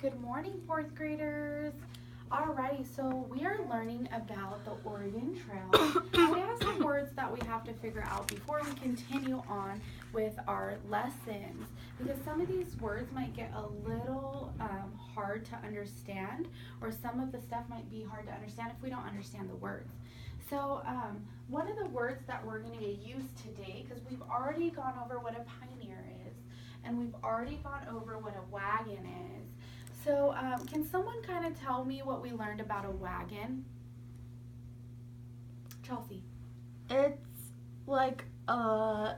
Good morning, fourth graders. Alrighty, so we are learning about the Oregon Trail. We have some words that we have to figure out before we continue on with our lessons, because some of these words might get a little hard to understand, or some of the stuff might be hard to understand if we don't understand the words. So one of the words that we're going to use today, because we've already gone over what a pioneer is, and we've already gone over what a wagon is. So can someone kind of tell me what we learned about a wagon? Chelsea. It's like a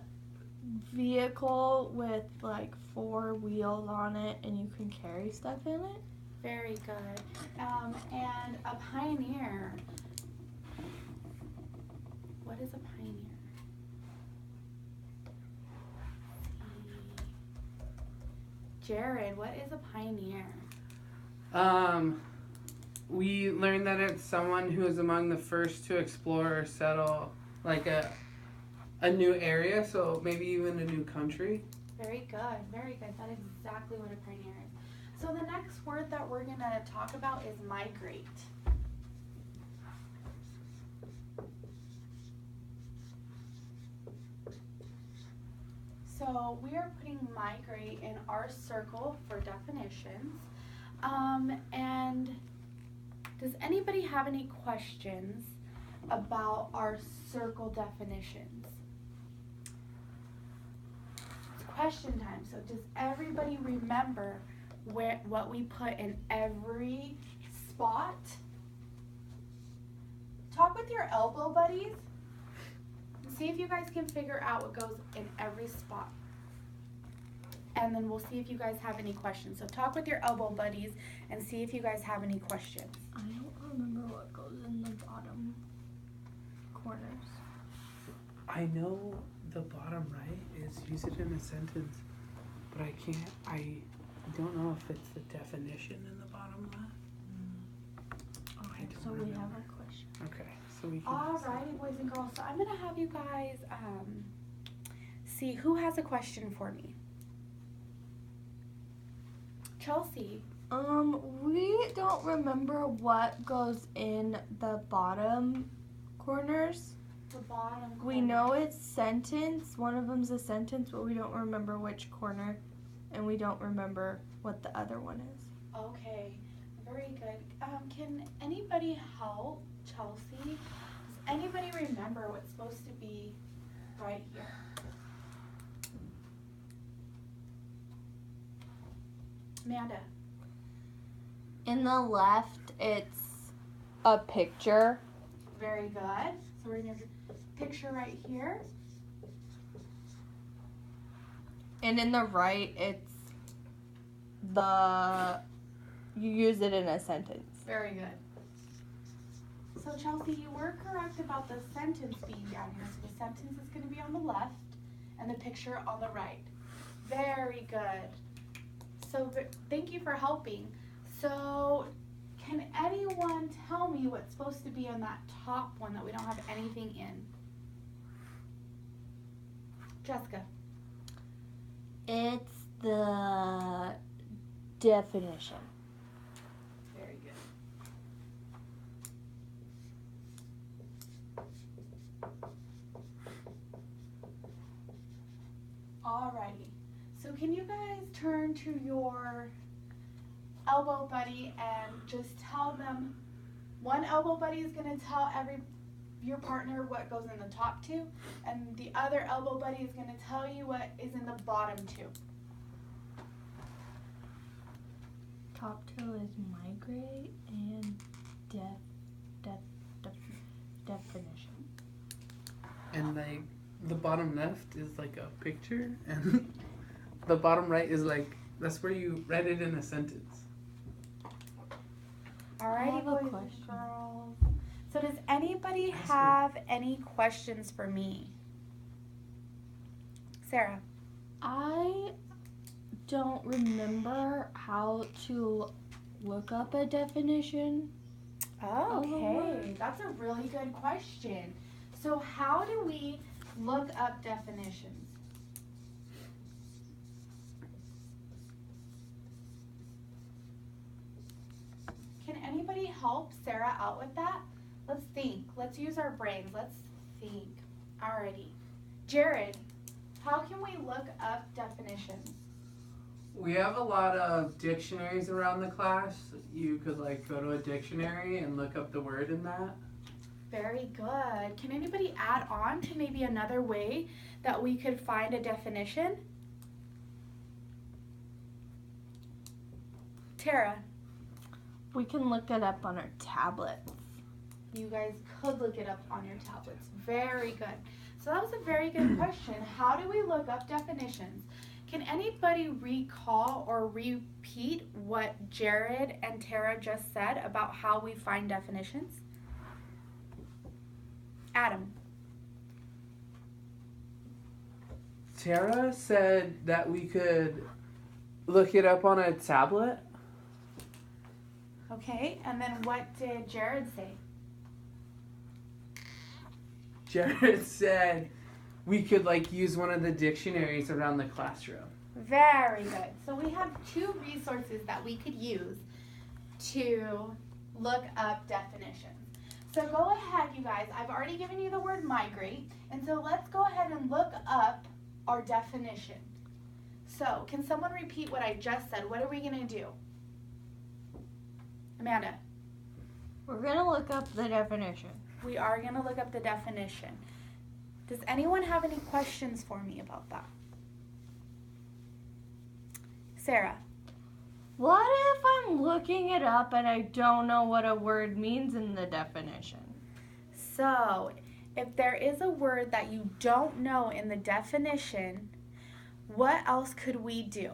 vehicle with like 4 wheels on it, and you can carry stuff in it. Very good. And a pioneer. What is a pioneer? Jared, what is a pioneer? We learned that it's someone who is among the first to explore or settle like a new area, so maybe even a new country. Very good, very good. That is exactly what a pioneer is. So the next word that we're going to talk about is migrate. So we are putting migrate in our circle for definitions. And does anybody have any questions about our circle definitions? It's question time. So does everybody remember what we put in every spot? Talk with your elbow buddies. See if you guys can figure out what goes in every spot. And then we'll see if you guys have any questions. So talk with your elbow buddies and see if you guys have any questions. I don't remember what goes in the bottom corners. I know the bottom right is use it in a sentence, but I don't know if it's the definition in the bottom left. Okay, so we have a question. Okay, so we can. Alrighty, boys and girls. So I'm gonna have you guys see who has a question for me. Chelsea. We don't remember what goes in the bottom corners. The bottom corner. We know it's sentence. One of them's a sentence, but we don't remember which corner, and we don't remember what the other one is. Okay, very good. Can anybody help Chelsea? Does anybody remember what's supposed to be right here? Amanda. In the left, it's a picture. Very good. So we're going to picture right here. And in the right, it's you use it in a sentence. Very good. So Chelsea, you were correct about the sentence being down here. So the sentence is going to be on the left and the picture on the right. Very good. So thank you for helping. So can anyone tell me what's supposed to be on that top one that we don't have anything in? Jessica. It's the definition. Very good. Alrighty. So can you guys turn to your elbow buddy and just tell them, one elbow buddy is going to tell your partner what goes in the top two, and the other elbow buddy is going to tell you what is in the bottom two. Top two is migrate and definition. And like the bottom left is like a picture, and the bottom right is like that's where you write it in a sentence. Alrighty, boys and girls. So does anybody have any questions for me? Sarah. I don't remember how to look up a definition. Okay, that's a really good question. So how do we look up definitions? help Sarah out with that? Let's think. Let's use our brains. Let's think. Alrighty. Jared, how can we look up definitions? We have a lot of dictionaries around the class. You could like go to a dictionary and look up the word in that. Very good. Can anybody add on to maybe another way that we could find a definition? Tara, We can look it up on our tablets. you guys could look it up on your tablets. Very good. So that was a very good question. How do we look up definitions? Can anybody recall or repeat what Jared and Tara just said about how we find definitions? Adam. Tara said that we could look it up on a tablet. Okay, and then what did Jared say? Jared said we could like use one of the dictionaries around the classroom. Very good. So we have two resources that we could use to look up definitions. So go ahead, you guys. I've already given you the word migrate, and so let's go ahead and look up our definition. So can someone repeat what I just said? What are we going to do? Amanda. We're going to look up the definition. We are going to look up the definition. Does anyone have any questions for me about that? Sarah. What if I'm looking it up and I don't know what a word means in the definition? So, if there is a word that you don't know in the definition, what else could we do?